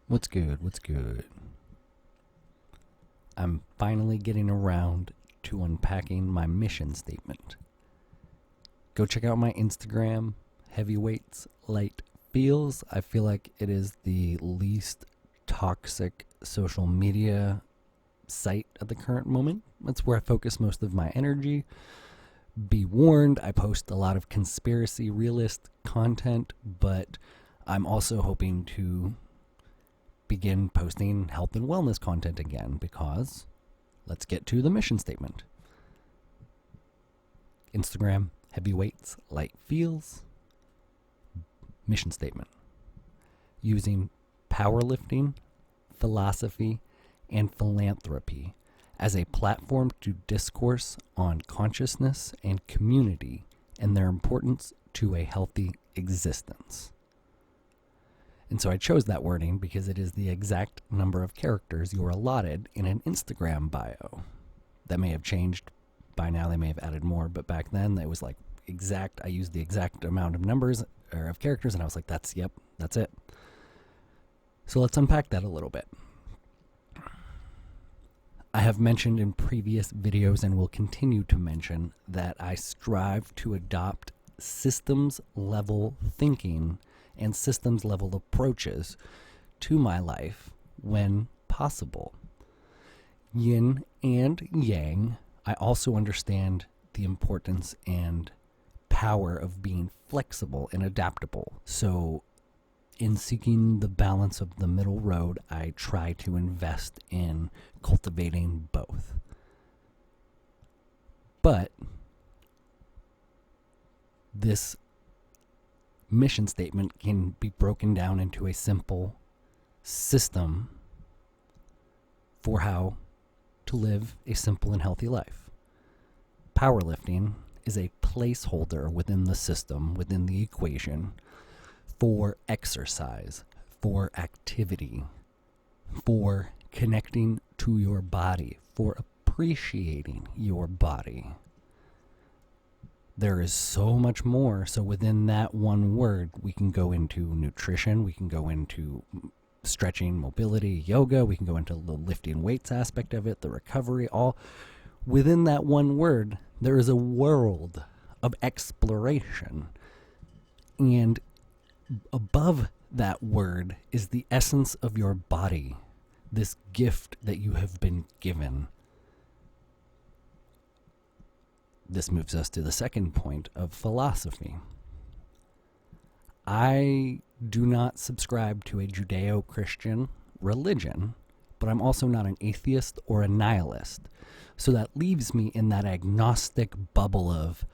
What's good? What's good? I'm finally getting around to unpacking my mission statement. Go check out my Instagram, Heavyweights Light Feels. I feel like it is the least toxic social media site at the current moment. That's where I focus most of my energy. Be warned, I post a lot of conspiracy realist content, but I'm also hoping to begin posting health and wellness content again because let's get to the mission statement. Instagram, Heavyweights Light Feels. Mission statement. Using powerlifting, philosophy, and philanthropy as a platform to discourse on consciousness and community and their importance to a healthy existence. And so I chose that wording because it is the exact number of characters you are allotted in an Instagram bio. That may have changed by now. They may have added more, but back then it was like exact. I used the exact amount of numbers or of characters, and I was like, that's it. So let's unpack that a little bit. I have mentioned in previous videos and will continue to mention that I strive to adopt systems level thinking and systems level approaches to my life when possible. Yin and yang, I also understand the importance and power of being flexible and adaptable. So in seeking the balance of the middle road, I try to invest in cultivating both. But this mission statement can be broken down into a simple system for how to live a simple and healthy life. Powerlifting is a placeholder within the system, within the equation, for exercise, for activity, for connecting to your body, for appreciating your body. There is so much more. So within that one word, we can go into nutrition, we can go into stretching, mobility, yoga, we can go into the lifting weights aspect of it, the recovery, all within that one word. There is a world of exploration. And above that word is the essence of your body, this gift that you have been given. This moves us to the second point of philosophy. I do not subscribe to a Judeo-Christian religion, but I'm also not an atheist or a nihilist. So that leaves me in that agnostic bubble of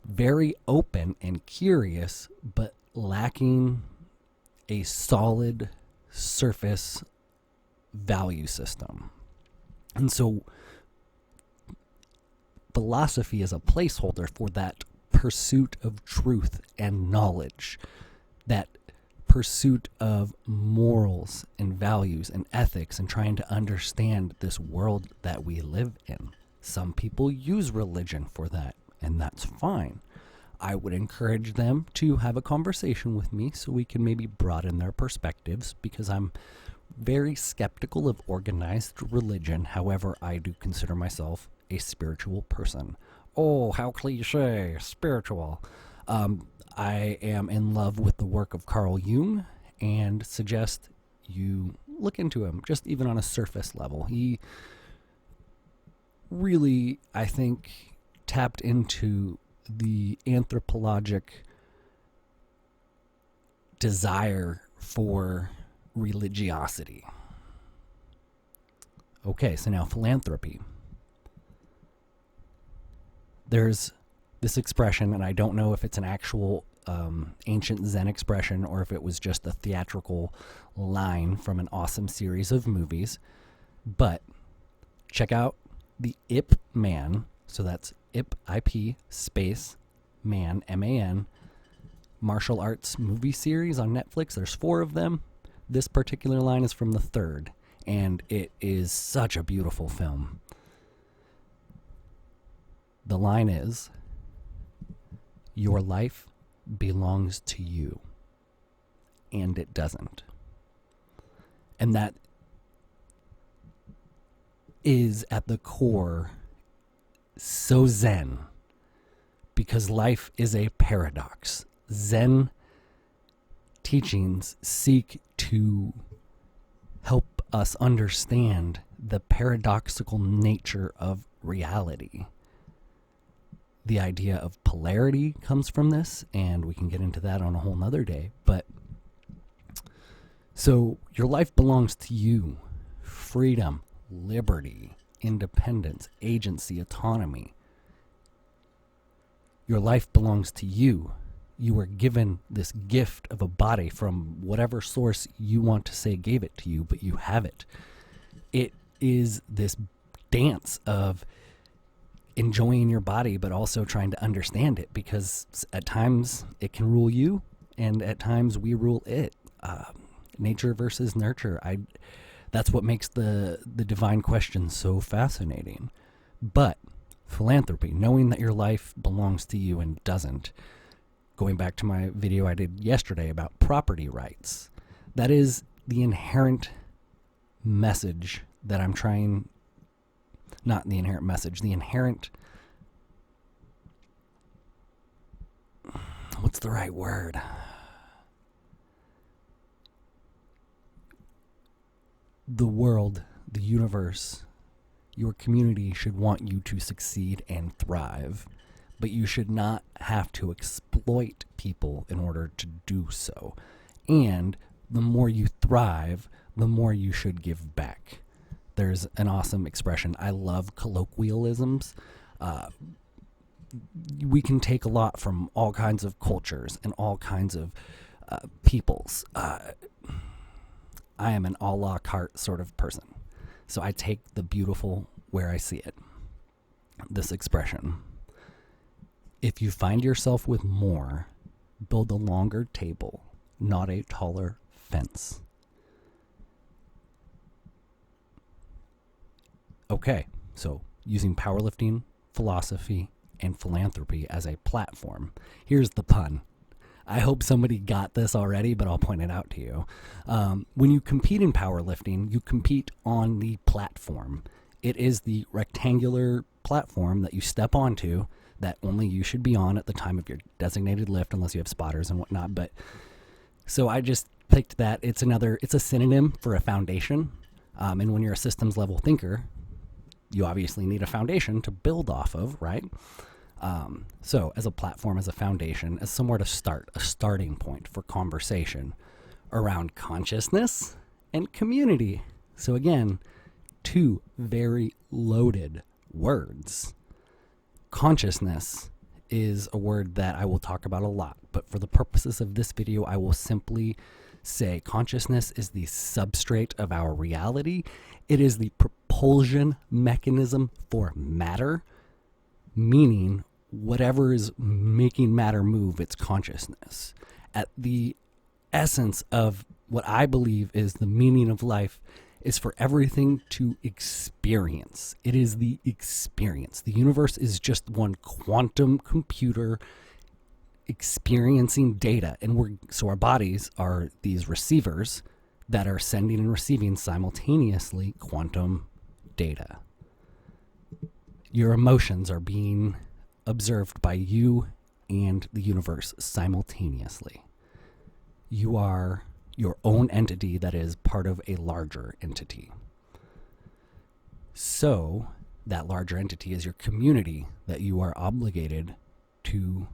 very open and curious, but lacking a solid surface value system. And so philosophy is a placeholder for that pursuit of truth and knowledge, that pursuit of morals and values and ethics and trying to understand this world that we live in. Some people use religion for that, and that's fine. I would encourage them to have a conversation with me so we can maybe broaden their perspectives, because I'm very skeptical of organized religion. However, I do consider myself a spiritual person. Oh, how cliche, spiritual. I am in love with the work of Carl Jung and suggest you look into him, just even on a surface level. He really, I think, tapped into the anthropologic desire for religiosity. Okay, so now philanthropy. There's this expression, and I don't know if it's an actual ancient Zen expression or if it was just a theatrical line from an awesome series of movies, but check out the Ip Man. So that's Ip, I-P, space, man, M-A-N, martial arts movie series on Netflix. There's 4 of them. This particular line is from the 3rd, and it is such a beautiful film. The line is, your life belongs to you, and it doesn't. And that is at the core so Zen, because life is a paradox. Zen teachings seek to help us understand the paradoxical nature of reality. The idea of polarity comes from this, and we can get into that on a whole nother day. But so your life belongs to you. Freedom, liberty, independence, agency, autonomy. Your life belongs to you. You were given this gift of a body from whatever source you want to say gave it to you, but you have it. It is this dance of enjoying your body, but also trying to understand it, because at times it can rule you, and at times we rule it. Nature versus nurture. That's what makes the divine question so fascinating. But philanthropy, knowing that your life belongs to you and doesn't, going back to my video I did yesterday about property rights, that is the inherent message that I'm trying, not the inherent message, the inherent, what's the right word? The world, the universe, your community should want you to succeed and thrive, but you should not have to exploit people in order to do so. And the more you thrive, the more you should give back. There's an awesome expression. I love colloquialisms. We can take a lot from all kinds of cultures and all kinds of peoples. I am an a la carte sort of person. So I take the beautiful where I see it. This expression. If you find yourself with more, build a longer table, not a taller fence. Okay, so using powerlifting, philosophy, and philanthropy as a platform. Here's the pun. I hope somebody got this already, but I'll point it out to you. When you compete in powerlifting, you compete on the platform. It is the rectangular platform that you step onto that only you should be on at the time of your designated lift, unless you have spotters and whatnot. But so I just picked that. It's a synonym for a foundation. And when you're a systems level thinker, you obviously need a foundation to build off of, right? So as a platform, as a foundation, as somewhere to start, a starting point for conversation around consciousness and community. So again, two very loaded words. Consciousness is a word that I will talk about a lot, but for the purposes of this video, I will simply say consciousness is the substrate of our reality. It is the propulsion mechanism for matter, meaning whatever is making matter move, it's consciousness. At the essence of what I believe is the meaning of life is for everything to experience. It is the experience. The universe is just one quantum computer experiencing data, and so our bodies are these receivers that are sending and receiving simultaneously quantum data. Your emotions are being observed by you and the universe simultaneously. You are your own entity that is part of a larger entity. So that larger entity is your community that you are obligated to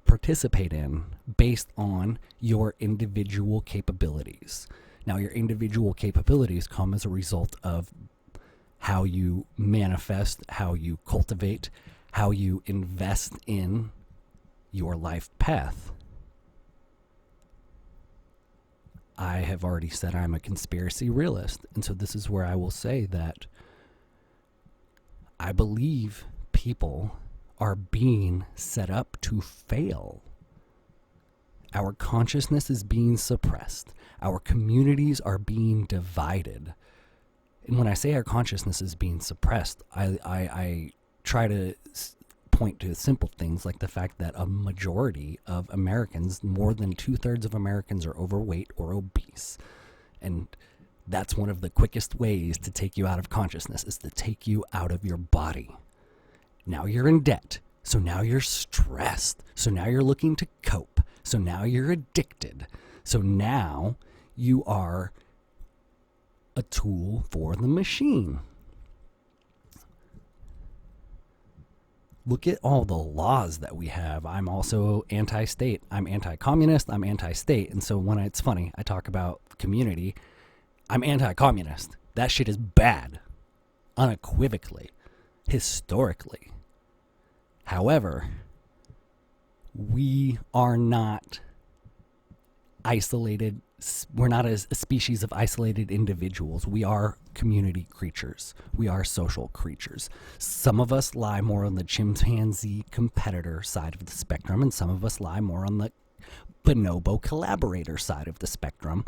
participate in based on your individual capabilities. Now, your individual capabilities come as a result of how you manifest, how you cultivate, how you invest in your life path. I have already said I'm a conspiracy realist, and so this is where I will say that I believe people are being set up to fail. Our consciousness is being suppressed. Our communities are being divided. And when I say our consciousness is being suppressed, I try to point to simple things like the fact that a majority of Americans, more than 2/3 of Americans, are overweight or obese. And that's one of the quickest ways to take you out of consciousness, is to take you out of your body. Now you're in debt. So now you're stressed. So now you're looking to cope. So now you're addicted. So now you are a tool for the machine. Look at all the laws that we have. I'm also anti-state. I'm anti-communist. I'm anti-state. And so when it's funny, I talk about community. I'm anti-communist. That shit is bad. Unequivocally. Historically. However, we are not isolated. We're not a species of isolated individuals. We are community creatures. We are social creatures. Some of us lie more on the chimpanzee competitor side of the spectrum, and some of us lie more on the bonobo collaborator side of the spectrum.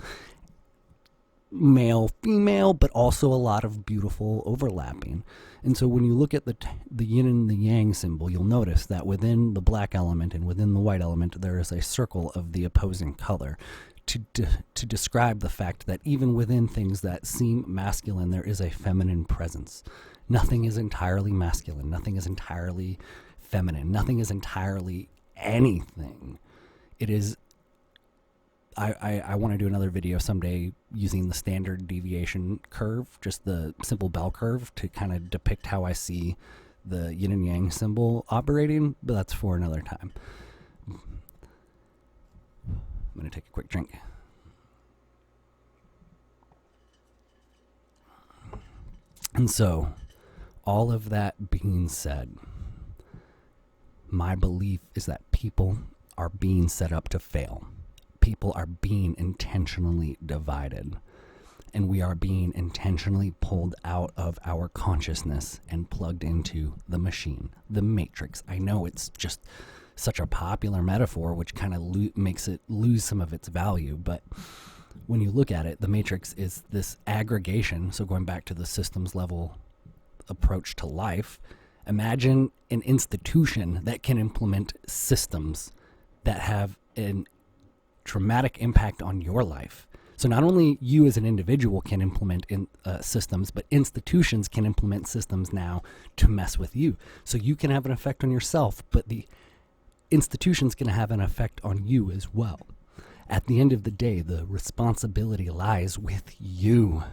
Male, female, but also a lot of beautiful overlapping. And so when you look at the yin and the yang symbol, you'll notice that within the black element and within the white element, there is a circle of the opposing color to describe the fact that even within things that seem masculine, there is a feminine presence. Nothing is entirely masculine. Nothing is entirely feminine. Nothing is entirely anything. It is... I want to do another video someday using the standard deviation curve, just the simple bell curve, to kind of depict how I see the yin and yang symbol operating, but that's for another time. I'm going to take a quick drink. And so, all of that being said, my belief is that people are being set up to fail. People are being intentionally divided, and we are being intentionally pulled out of our consciousness and plugged into the machine, the matrix. I know it's just such a popular metaphor, which kind of makes it lose some of its value, but when you look at it, the matrix is this aggregation. So going back to the systems level approach to life, imagine an institution that can implement systems that have an traumatic impact on your life. So not only you as an individual can implement systems, but institutions can implement systems now to mess with you. So you can have an effect on yourself, but the institution's going to have an effect on you as well. At the end of the day, the responsibility lies with you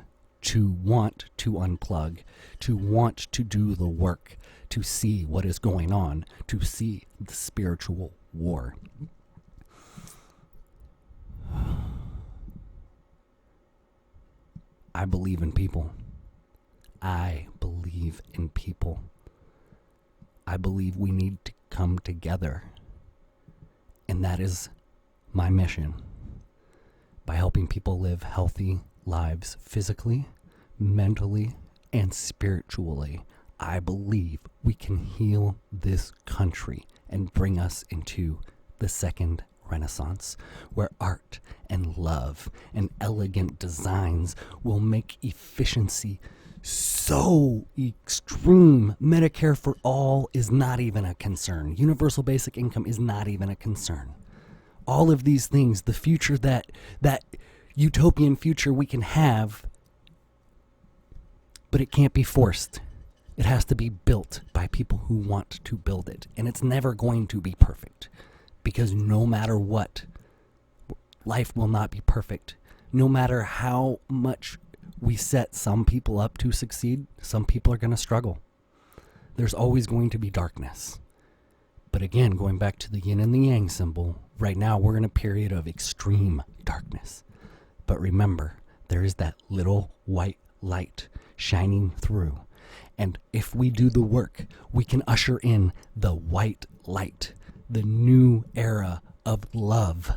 to want to unplug, to want to do the work, to see what is going on, to see the spiritual war. I believe in people. I believe in people. I believe we need to come together. And that is my mission. By helping people live healthy lives physically, mentally, and spiritually, I believe we can heal this country and bring us into the second Renaissance, where art and love and elegant designs will make efficiency so extreme. Medicare for all is not even a concern. Universal basic income is not even a concern. All of these things, the future that utopian future we can have, but it can't be forced. It has to be built by people who want to build it. And it's never going to be perfect. Because no matter what, life will not be perfect. No matter how much we set some people up to succeed, some people are going to struggle. There's always going to be darkness. But again, going back to the yin and the yang symbol, right now we're in a period of extreme darkness. But remember, there is that little white light shining through. And if we do the work, we can usher in the white light, the new era of love.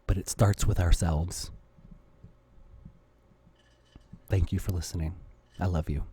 But it starts with ourselves. Thank you for listening. I love you.